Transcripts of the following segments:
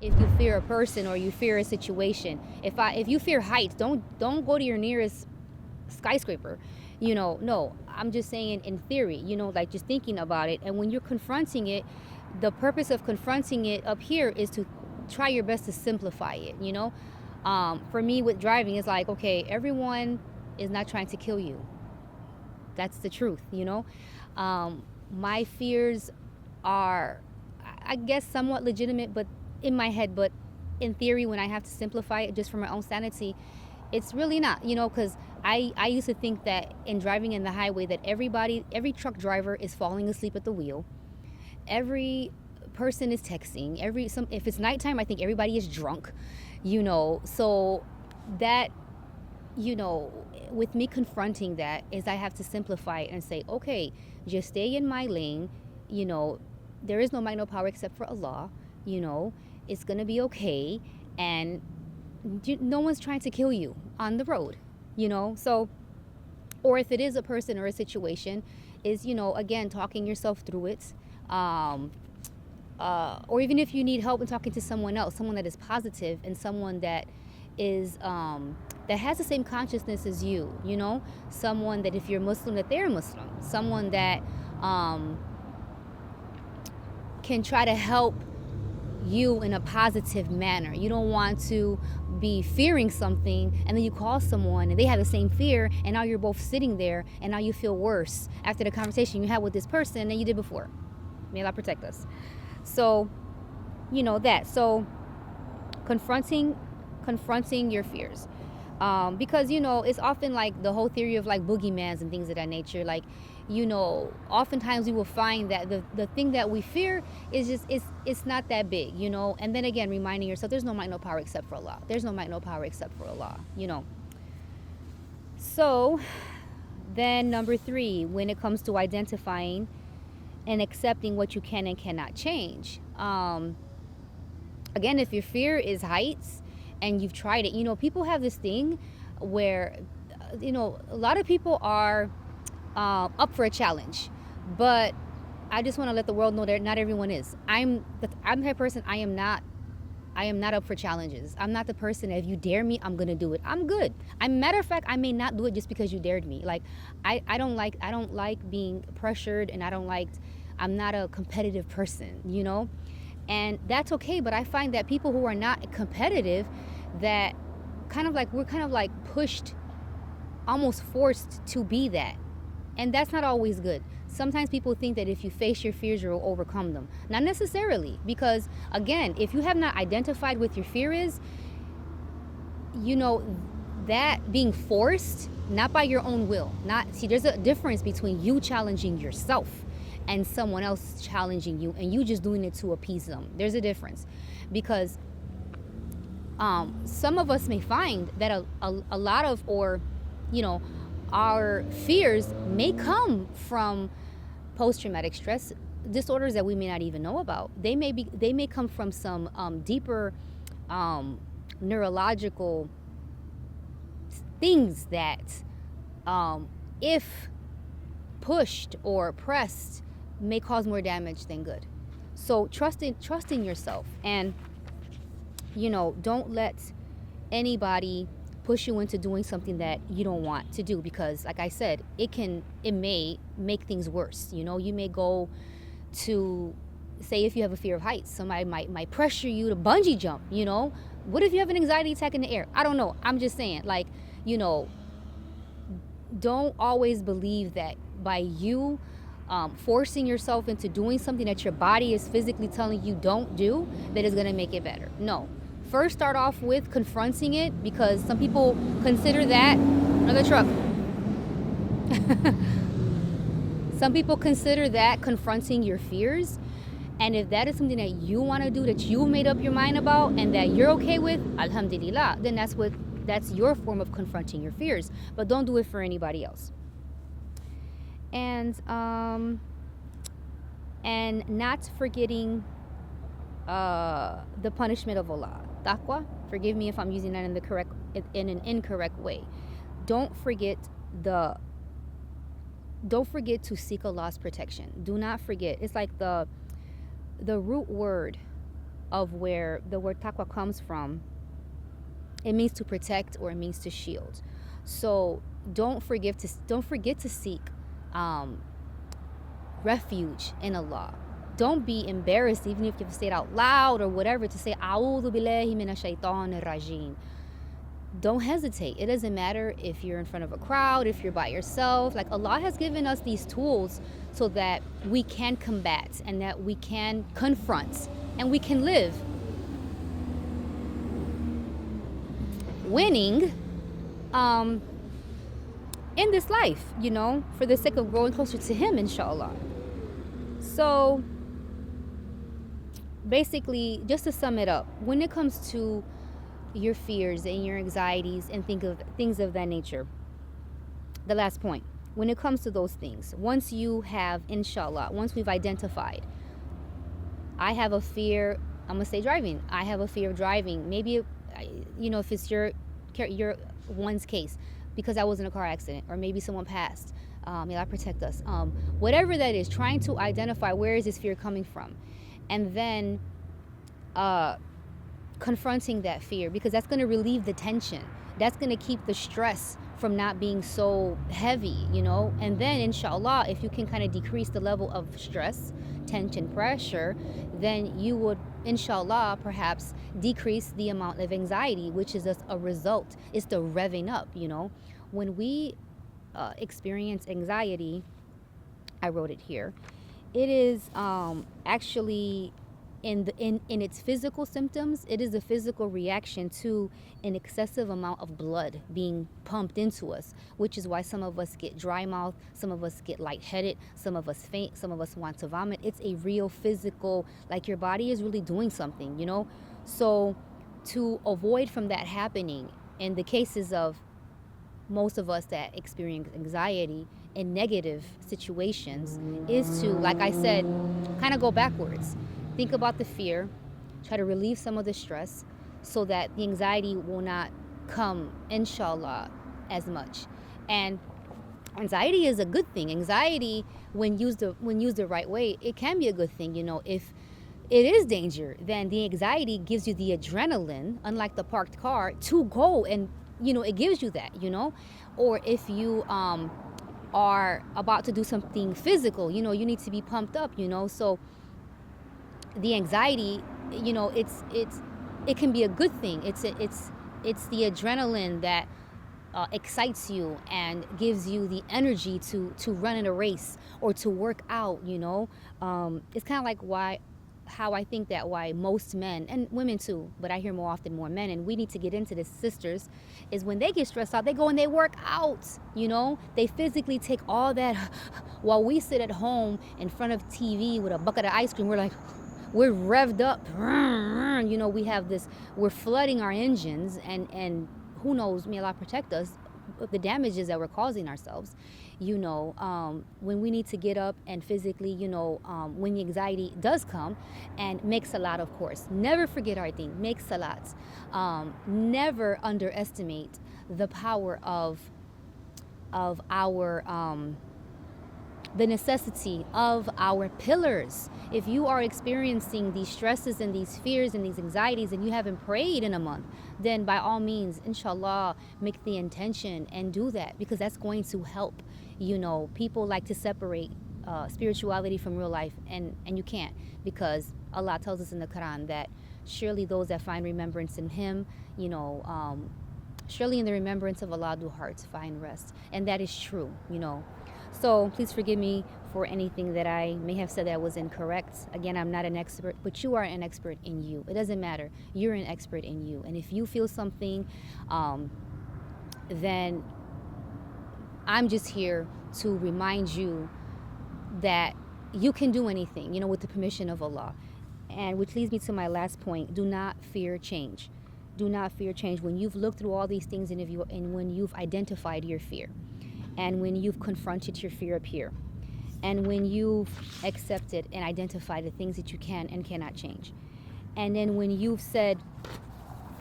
if you fear a person or you fear a situation. If you fear heights, don't go to your nearest skyscraper. No, I'm just saying in theory, like just thinking about it. And when you're confronting it, the purpose of confronting it up here is to try your best to simplify it. For me with driving, it's like, okay, everyone is not trying to kill you. That's the truth. My fears are, I guess, somewhat legitimate, but in my head, but in theory, when I have to simplify it just for my own sanity, it's really not, because I used to think that in driving in the highway that every truck driver is falling asleep at the wheel. Every person is texting. If it's nighttime, I think everybody is drunk, so that, with me confronting that is I have to simplify it and say, okay, just stay in my lane. There is no might, no power except for Allah. It's going to be okay. And no one's trying to kill you on the road, so, or if it is a person or a situation, is, again, talking yourself through it. Or even if you need help in talking to someone else, someone that is positive and someone that is, that has the same consciousness as you, someone that if you're Muslim, that they're Muslim, someone that can try to help you in a positive manner. You don't want to be fearing something and then you call someone and they have the same fear and now you're both sitting there and now you feel worse after the conversation you had with this person than you did before. May Allah protect us. So, that. So, confronting your fears. Because, it's often like the whole theory of like boogeymans and things of that nature. Like, oftentimes we will find that the thing that we fear is just, it's not that big, and then again, reminding yourself, there's no might, no power except for Allah. There's no might, no power except for Allah, So then number 3, when it comes to identifying and accepting what you can and cannot change. Again, if your fear is heights and you've tried it, people have this thing where, a lot of people are up for a challenge, but I just want to let the world know that not everyone is. I'm the type of person, I am not up for challenges. I'm not the person that if you dare me, I'm gonna do it. I'm good. Matter of fact, I may not do it just because you dared me. Like I don't like being pressured, and I'm not a competitive person, and that's okay. But I find that people who are not competitive, that we're kind of like pushed, almost forced to be that. And that's not always good. Sometimes people think that if you face your fears, you'll overcome them. Not necessarily, because again, if you have not identified what your fear is, that being forced, not by your own will. There's a difference between you challenging yourself and someone else challenging you and you just doing it to appease them. There's a difference, because some of us may find that a lot of, or our fears may come from post-traumatic stress disorders that we may not even know about. They may come from some deeper neurological things that, if pushed or pressed, may cause more damage than good. So trust in yourself, and don't let anybody push you into doing something that you don't want to do, because like I said, it may make things worse. You may go to, say, if you have a fear of heights, somebody might pressure you to bungee jump. What if you have an anxiety attack in the air? I don't know. I'm just saying, don't always believe that by you forcing yourself into doing something that your body is physically telling you don't do, that is going to make it better. No. First, start off with confronting it, because some people consider that another truck. Some people consider that confronting your fears, and if that is something that you want to do, that you made up your mind about, and that you're okay with, alhamdulillah, then that's your form of confronting your fears. But don't do it for anybody else. And not forgetting the punishment of Allah. Taqwa, forgive me if I'm using that in an incorrect way. Don't forget to seek Allah's protection. Do not forget. It's like the root word of where the word taqwa comes from, it means to protect or it means to shield. So don't forget to seek refuge in Allah. Don't be embarrassed, even if you say it out loud or whatever, to say A'udhu billahi minash shaitanir rajim. Don't hesitate. It doesn't matter if you're in front of a crowd, if you're by yourself. Like, Allah has given us these tools so that we can combat and that we can confront and we can live winning in this life, for the sake of growing closer to Him, inshallah. So basically, just to sum it up, when it comes to your fears and your anxieties and things of that nature, the last point, when it comes to those things, once you have, inshallah, once we've identified, I have a fear, I'm gonna say driving, I have a fear of driving, maybe if it's your one's case, because I was in a car accident, or maybe someone passed, may Allah protect us, whatever that is, trying to identify where is this fear coming from, and then confronting that fear, because that's going to relieve the tension, that's going to keep the stress from not being so heavy, and then inshallah, if you can kind of decrease the level of stress, tension, pressure, then you would inshallah perhaps decrease the amount of anxiety, which is a result. It's the revving up. When we experience anxiety, I wrote it here, it is actually in its physical symptoms, it is a physical reaction to an excessive amount of blood being pumped into us, which is why some of us get dry mouth, some of us get lightheaded, some of us faint, some of us want to vomit. It's a real physical, like your body is really doing something, So to avoid from that happening, in the cases of most of us that experience anxiety in negative situations, is to, like I said, kind of go backwards. Think about the fear, try to relieve some of the stress so that the anxiety will not come, inshallah, as much. And anxiety is a good thing. Anxiety, when used the right way, it can be a good thing. If it is danger, then the anxiety gives you the adrenaline, unlike the parked car, to go, and it gives you that, or if you are about to do something physical, you need to be pumped up, so the anxiety, it can be a good thing. It's the adrenaline that excites you and gives you the energy to run in a race or to work out. It's kind of like how I think that why most men, and women too, but I hear more often more men, and we need to get into this, sisters, is when they get stressed out, they go and they work out. They physically take all that while we sit at home in front of TV with a bucket of ice cream. We're revved up, we have this, we're flooding our engines, and who knows, may Allah protect us, the damages that we're causing ourselves, when we need to get up and physically, when the anxiety does come, and make salat, of course. Never forget our thing, make salat. Never underestimate the power of our the necessity of our pillars. If you are experiencing these stresses and these fears and these anxieties and you haven't prayed in a month, then by all means, inshallah, make the intention and do that, because that's going to help. People like to separate spirituality from real life, and you can't, because Allah tells us in the Quran that surely those that find remembrance in Him, surely in the remembrance of Allah do hearts find rest. And that is true, So please forgive me for anything that I may have said that was incorrect. Again, I'm not an expert, but you are an expert in you. It doesn't matter. You're an expert in you. And if you feel something, then I'm just here to remind you that you can do anything, with the permission of Allah. And which leads me to my last point. Do not fear change. Do not fear change. When you've looked through all these things and when you've identified your fear, and when you've confronted your fear up here, and when you've accepted and identified the things that you can and cannot change, and then when you've said,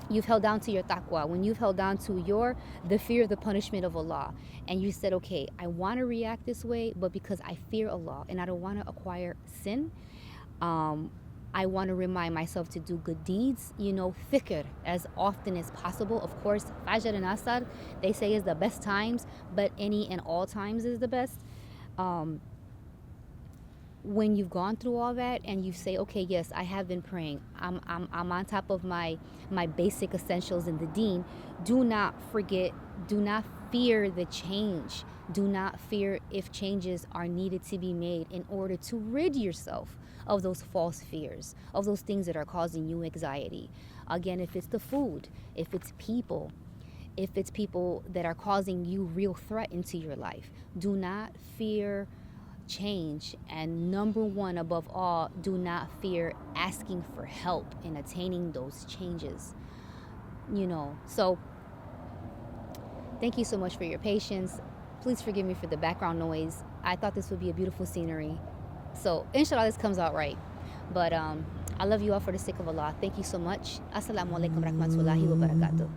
you've held down to your taqwa, when you've held down to the fear of the punishment of Allah, and you said, okay, I want to react this way, but because I fear Allah and I don't want to acquire sin, I want to remind myself to do good deeds, thicker as often as possible. Of course, Fajr and Asr, they say is the best times, but any and all times is the best. Um, when you've gone through all that and you say, okay, yes, I have been praying. I'm on top of my basic essentials in the deen. Do not forget, do not fear the change. Do not fear if changes are needed to be made in order to rid yourself of those false fears, of those things that are causing you anxiety. Again, if it's the food, if it's people that are causing you real threat into your life, do not fear change. And number one, above all, do not fear asking for help in attaining those changes. So thank you so much for your patience. Please forgive me for the background noise. I thought this would be a beautiful scenery. So inshallah this comes out right. But I love you all for the sake of Allah. Thank you so much. Assalamu alaikum rahmatullahi wa barakatuh.